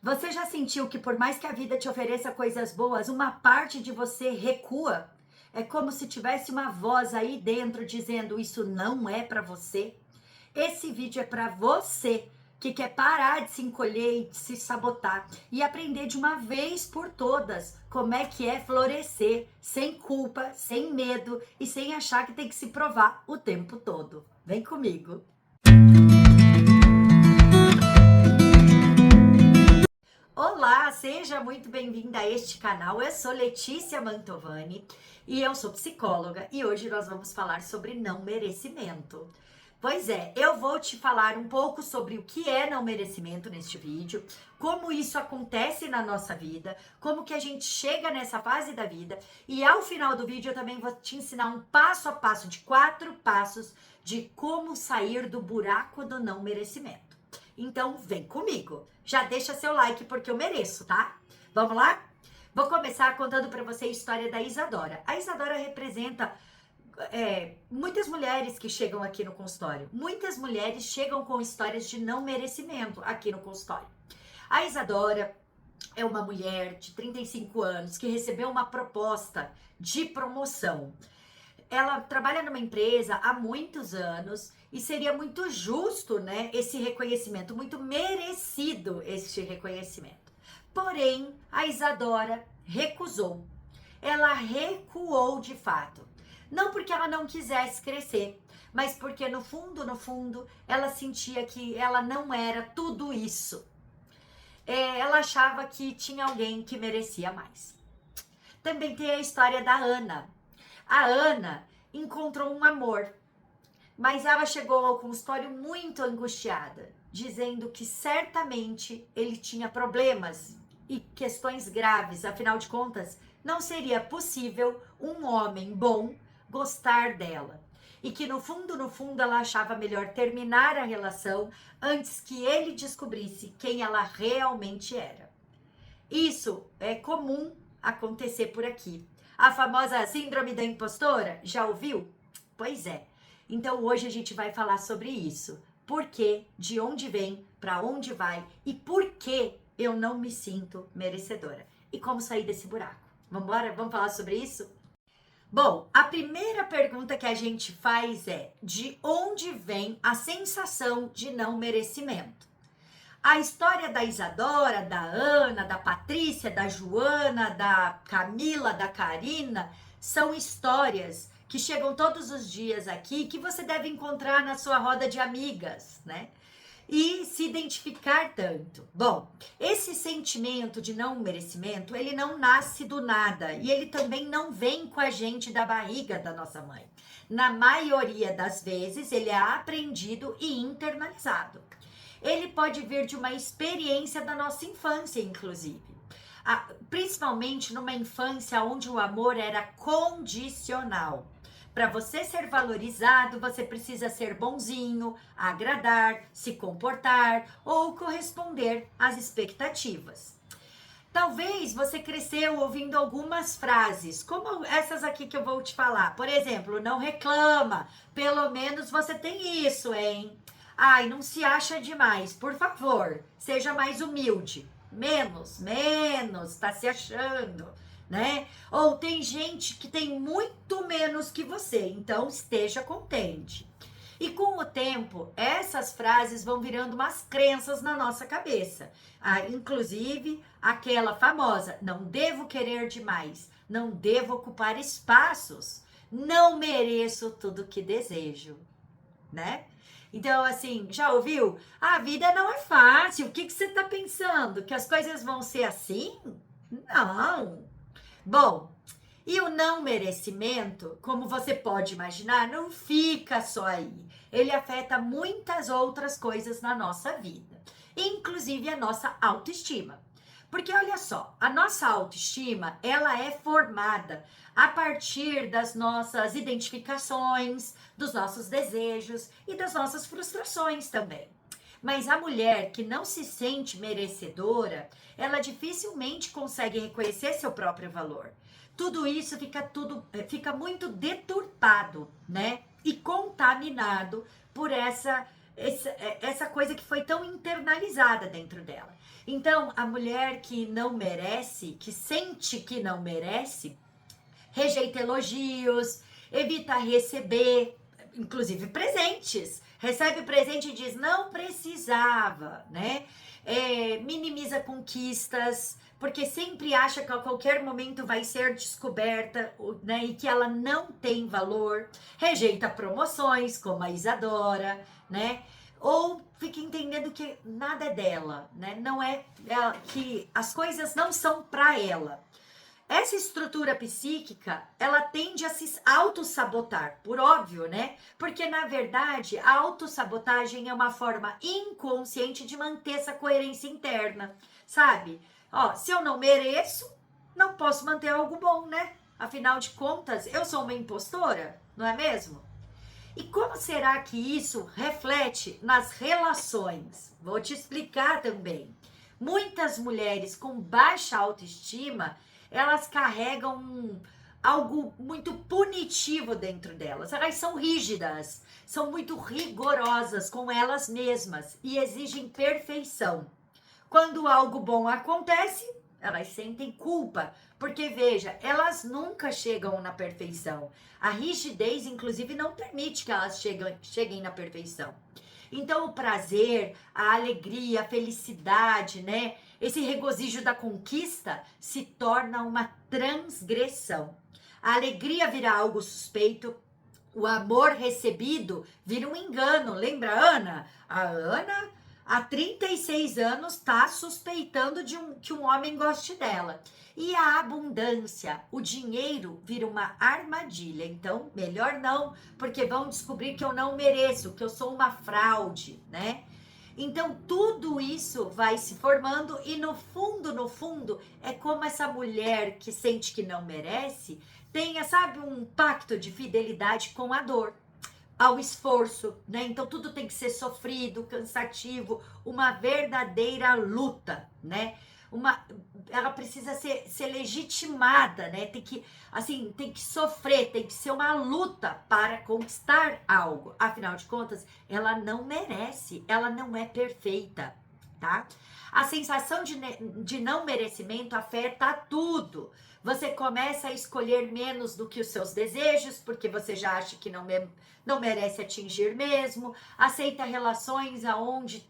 Você já sentiu que por mais que a vida te ofereça coisas boas, uma parte de você recua? É como se tivesse uma voz aí dentro dizendo isso não é para você. Esse vídeo é para você que quer parar de se encolher e de se sabotar e aprender de uma vez por todas como é que é florescer sem culpa, sem medo e sem achar que tem que se provar o tempo todo. Vem comigo. Olá, seja muito bem-vinda a este canal. Eu sou Letícia Mantovani e eu sou psicóloga e hoje nós vamos falar sobre não merecimento. Pois é, eu vou te falar um pouco sobre o que é não merecimento neste vídeo, como isso acontece na nossa vida, como que a gente chega nessa fase da vida e ao final do vídeo eu também vou te ensinar um passo a passo de 4 passos de como sair do buraco do não merecimento. Então, vem comigo. Já deixa seu like porque eu mereço, tá? Vamos lá? Vou começar contando para você a história da Isadora. A Isadora representa muitas mulheres que chegam aqui no consultório. Muitas mulheres chegam com histórias de não merecimento aqui no consultório. A Isadora é uma mulher de 35 anos que recebeu uma proposta de promoção. Ela trabalha numa empresa há muitos anos e seria muito justo, né, esse reconhecimento, muito merecido este reconhecimento. Porém, a Isadora recusou. Ela recuou de fato. Não porque ela não quisesse crescer, mas porque no fundo, ela sentia que ela não era tudo isso. Ela achava que tinha alguém que merecia mais. Também tem a história da Ana. A Ana encontrou um amor, mas ela chegou ao consultório muito angustiada, dizendo que certamente ele tinha problemas e questões graves, afinal de contas, não seria possível um homem bom gostar dela. E que no fundo, ela achava melhor terminar a relação antes que ele descobrisse quem ela realmente era. Isso é comum acontecer por aqui. A famosa síndrome da impostora, já ouviu? Pois é. Então hoje a gente vai falar sobre isso. Por quê? De onde vem? Para onde vai? E por que eu não me sinto merecedora? E como sair desse buraco? Vamos embora? Vamos falar sobre isso? Bom, a primeira pergunta que a gente faz é: de onde vem a sensação de não merecimento? A história da Isadora, da Ana, da Patrícia, da Joana, da Camila, da Karina, são histórias que chegam todos os dias aqui, que você deve encontrar na sua roda de amigas, né? E se identificar tanto. Bom, esse sentimento de não merecimento, ele não nasce do nada e ele também não vem com a gente da barriga da nossa mãe. Na maioria das vezes, ele é aprendido e internalizado. Ele pode vir de uma experiência da nossa infância, inclusive. Principalmente numa infância onde o amor era condicional. Para você ser valorizado, você precisa ser bonzinho, agradar, se comportar ou corresponder às expectativas. Talvez você cresceu ouvindo algumas frases, como essas aqui que eu vou te falar. Por exemplo, não reclama, pelo menos você tem isso, hein? Ai, não se acha demais, por favor, seja mais humilde. Menos, tá se achando, né? Ou tem gente que tem muito menos que você, então esteja contente. E com o tempo, essas frases vão virando umas crenças na nossa cabeça. Inclusive, aquela famosa: não devo querer demais, não devo ocupar espaços, não mereço tudo que desejo, né? Então, assim, já ouviu? A vida não é fácil. O que você tá pensando? Que as coisas vão ser assim? Não. Bom, e o não merecimento, como você pode imaginar, não fica só aí. Ele afeta muitas outras coisas na nossa vida, inclusive a nossa autoestima. Porque olha só, a nossa autoestima, ela é formada a partir das nossas identificações, dos nossos desejos e das nossas frustrações também. Mas a mulher que não se sente merecedora, ela dificilmente consegue reconhecer seu próprio valor. Tudo isso fica muito deturpado, né? E contaminado por essa essa coisa que foi tão internalizada dentro dela. Então, a mulher que não merece, que sente que não merece, rejeita elogios, evita receber, inclusive presentes. Recebe presente e diz, não precisava, né? Minimiza conquistas, porque sempre acha que a qualquer momento vai ser descoberta, né? E que ela não tem valor. Rejeita promoções, como a Isadora, né? Ou fica entendendo que nada é dela, né? Não é ela, que as coisas não são para ela. Essa estrutura psíquica, ela tende a se auto-sabotar, por óbvio, né? Porque, na verdade, a autossabotagem é uma forma inconsciente de manter essa coerência interna, sabe? Ó, se eu não mereço, não posso manter algo bom, né? Afinal de contas, eu sou uma impostora, não é mesmo? E como será que isso reflete nas relações? Vou te explicar também. Muitas mulheres com baixa autoestima, elas carregam algo muito punitivo dentro delas. Elas são rígidas, são muito rigorosas com elas mesmas e exigem perfeição. Quando algo bom acontece, elas sentem culpa, porque veja, elas nunca chegam na perfeição. A rigidez, inclusive, não permite que elas cheguem na perfeição. Então, o prazer, a alegria, a felicidade, né? Esse regozijo da conquista se torna uma transgressão. A alegria vira algo suspeito, o amor recebido vira um engano. Lembra a Ana? A Ana, há 36 anos, está suspeitando que um homem goste dela. E a abundância, o dinheiro vira uma armadilha. Então, melhor não, porque vão descobrir que eu não mereço, que eu sou uma fraude, né? Então, tudo isso vai se formando e no fundo, é como essa mulher que sente que não merece, tenha, sabe, um pacto de fidelidade com a dor, ao esforço, né? Então, tudo tem que ser sofrido, cansativo, uma verdadeira luta, né? Ela precisa ser legitimada, né? Tem que sofrer, tem que ser uma luta para conquistar algo. Afinal de contas, ela não merece, ela não é perfeita, tá? A sensação de não merecimento afeta tudo. Você começa a escolher menos do que os seus desejos, porque você já acha que não merece atingir mesmo. Aceita relações aonde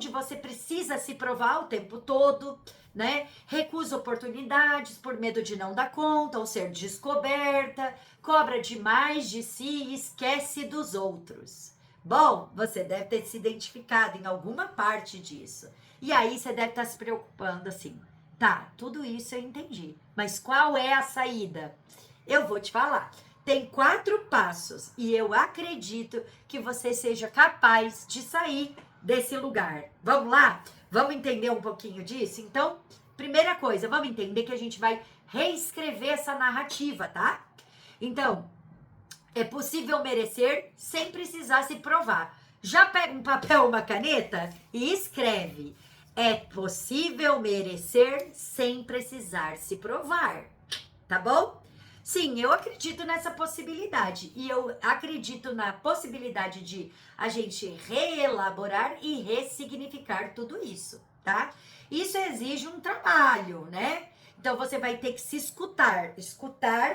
você precisa se provar o tempo todo, né? Recusa oportunidades por medo de não dar conta ou ser descoberta, cobra demais de si e esquece dos outros. Bom, você deve ter se identificado em alguma parte disso. E aí você deve estar se preocupando assim. Tá, tudo isso eu entendi. Mas qual é a saída? Eu vou te falar. Tem 4 passos e eu acredito que você seja capaz de sair desse lugar. Vamos lá? Vamos entender um pouquinho disso? Então, primeira coisa, vamos entender que a gente vai reescrever essa narrativa, tá? Então, é possível merecer sem precisar se provar. Já pega um papel, uma caneta e escreve. É possível merecer sem precisar se provar, tá bom? Sim, eu acredito nessa possibilidade e eu acredito na possibilidade de a gente reelaborar e ressignificar tudo isso, tá? Isso exige um trabalho, né? Então você vai ter que se escutar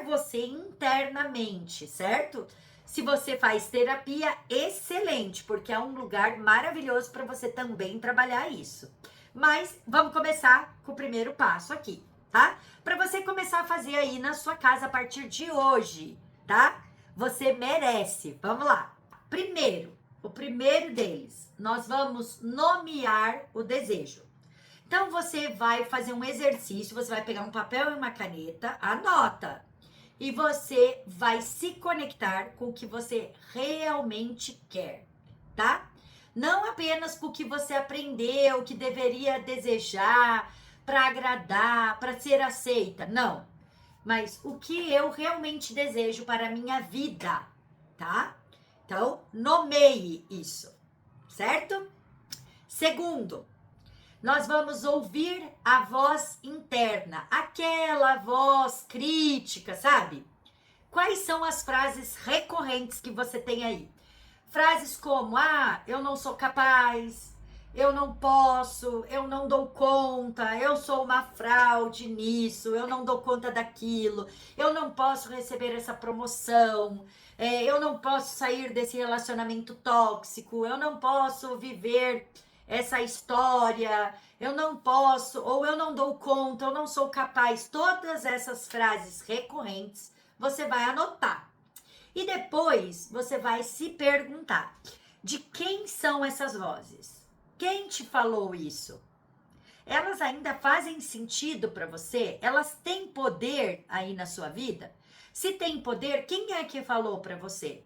você internamente, certo? Se você faz terapia, excelente, porque é um lugar maravilhoso para você também trabalhar isso. Mas vamos começar com o primeiro passo aqui, tá? Para você começar a fazer aí na sua casa a partir de hoje, tá? Você merece. Vamos lá. Primeiro, o primeiro deles, nós vamos nomear o desejo. Então você vai fazer um exercício, você vai pegar um papel e uma caneta, anota. E você vai se conectar com o que você realmente quer, tá? Não apenas com o que você aprendeu, o que deveria desejar, para agradar, para ser aceita, não. Mas o que eu realmente desejo para a minha vida, tá? Então, nomeie isso, certo? Segundo, nós vamos ouvir a voz interna, aquela voz crítica, sabe? Quais são as frases recorrentes que você tem aí? Frases como, eu não sou capaz, eu não posso, eu não dou conta, eu sou uma fraude nisso, eu não dou conta daquilo, eu não posso receber essa promoção, eu não posso sair desse relacionamento tóxico, eu não posso viver essa história, eu não posso, ou eu não dou conta, eu não sou capaz. Todas essas frases recorrentes você vai anotar. E depois você vai se perguntar: de quem são essas vozes? Quem te falou isso? Elas ainda fazem sentido para você? Elas têm poder aí na sua vida? Se tem poder, quem é que falou para você?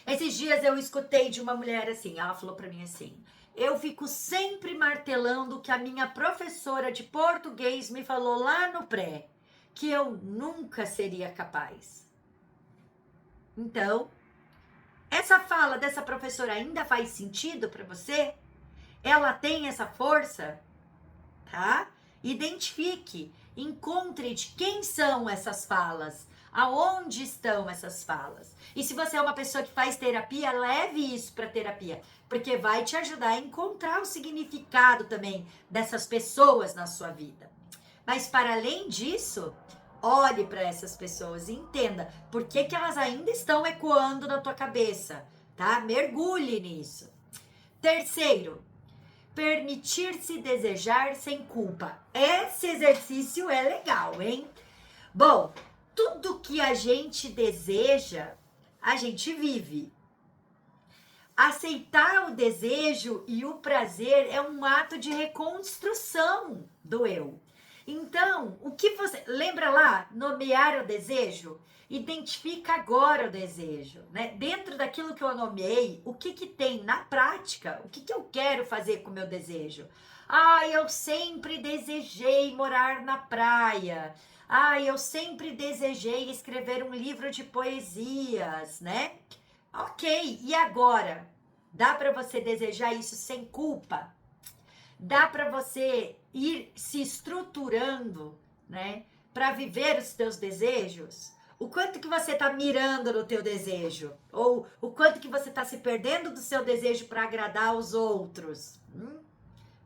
Esses dias eu escutei de uma mulher assim, ela falou para mim assim: eu fico sempre martelando que a minha professora de português me falou lá no pré, que eu nunca seria capaz. Então, essa fala dessa professora ainda faz sentido para você? Ela tem essa força? Tá? Identifique, encontre de quem são essas falas, aonde estão essas falas. E se você é uma pessoa que faz terapia, leve isso para terapia, porque vai te ajudar a encontrar o significado também dessas pessoas na sua vida. Mas para além disso, olhe para essas pessoas e entenda por que elas ainda estão ecoando na tua cabeça, tá? Mergulhe nisso. Terceiro, permitir-se desejar sem culpa. Esse exercício é legal, hein? Bom, tudo que a gente deseja, a gente vive. Aceitar o desejo e o prazer é um ato de reconstrução do eu. Então, o que você... Lembra lá? Nomear o desejo? Identifica agora o desejo, né? Dentro daquilo que eu nomeei, o que tem na prática? O que eu quero fazer com o meu desejo? Eu sempre desejei morar na praia. Eu sempre desejei escrever um livro de poesias, né? Ok, e agora? Dá para você desejar isso sem culpa? Dá para você ir se estruturando, né, para viver os teus desejos? O quanto que você está mirando no teu desejo? Ou o quanto que você está se perdendo do seu desejo para agradar os outros?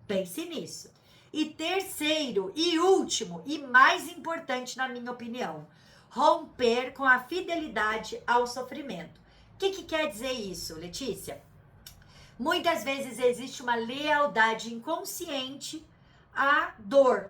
Pense nisso. E terceiro e último e mais importante na minha opinião, romper com a fidelidade ao sofrimento. O que quer dizer isso, Letícia? Muitas vezes existe uma lealdade inconsciente à dor.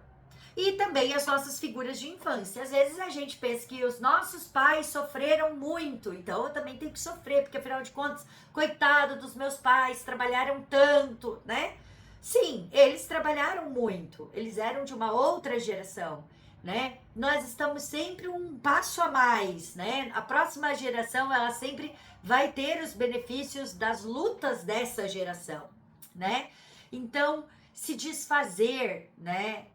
E também as nossas figuras de infância. Às vezes a gente pensa que os nossos pais sofreram muito, então eu também tenho que sofrer, porque afinal de contas, coitado dos meus pais, trabalharam tanto, né? Sim, eles trabalharam muito, eles eram de uma outra geração, né? Nós estamos sempre um passo a mais, né? A próxima geração, ela sempre vai ter os benefícios das lutas dessa geração, né? Então, se desfazer, né,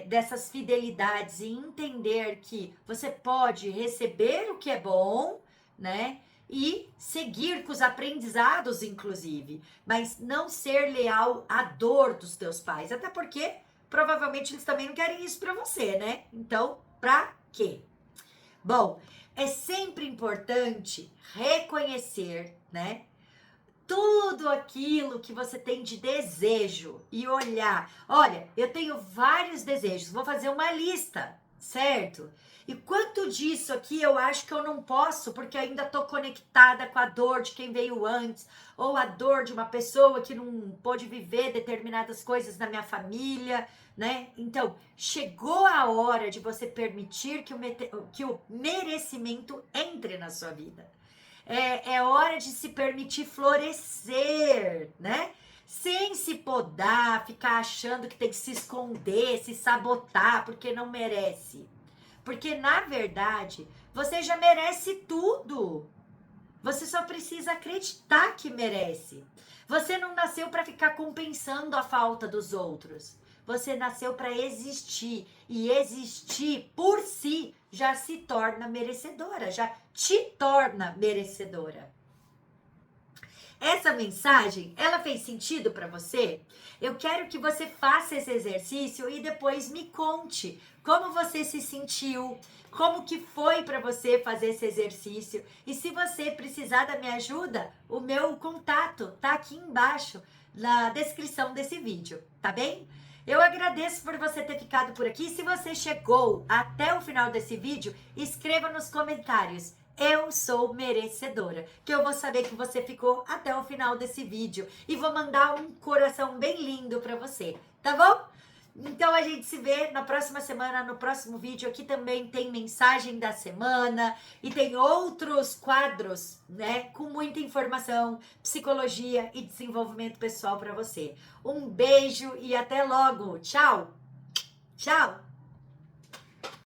dessas fidelidades e entender que você pode receber o que é bom, né, e seguir com os aprendizados, inclusive, mas não ser leal à dor dos teus pais, até porque provavelmente eles também não querem isso para você, né? Então, pra quê? Bom, é sempre importante reconhecer, né, tudo aquilo que você tem de desejo e olhar. Olha, eu tenho vários desejos, vou fazer uma lista, certo? E quanto disso aqui eu acho que eu não posso, porque ainda estou conectada com a dor de quem veio antes, ou a dor de uma pessoa que não pôde viver determinadas coisas na minha família, né? Então, chegou a hora de você permitir que o merecimento entre na sua vida. É hora de se permitir florescer, né? Sem se podar, ficar achando que tem que se esconder, se sabotar, porque não merece. Porque, na verdade, você já merece tudo. Você só precisa acreditar que merece. Você não nasceu para ficar compensando a falta dos outros. Você nasceu para existir. E existir por si já se torna merecedora, já te torna merecedora. Essa mensagem, ela fez sentido para você? Eu quero que você faça esse exercício e depois me conte como você se sentiu, como que foi para você fazer esse exercício. E se você precisar da minha ajuda, o meu contato tá aqui embaixo na descrição desse vídeo, tá bem? Eu agradeço por você ter ficado por aqui. Se você chegou até o final desse vídeo, escreva nos comentários: eu sou merecedora, que eu vou saber que você ficou até o final desse vídeo e vou mandar um coração bem lindo pra você, tá bom? Então a gente se vê na próxima semana, no próximo vídeo. Aqui também tem mensagem da semana e tem outros quadros, né, com muita informação, psicologia e desenvolvimento pessoal pra você. Um beijo e até logo. Tchau. Tchau.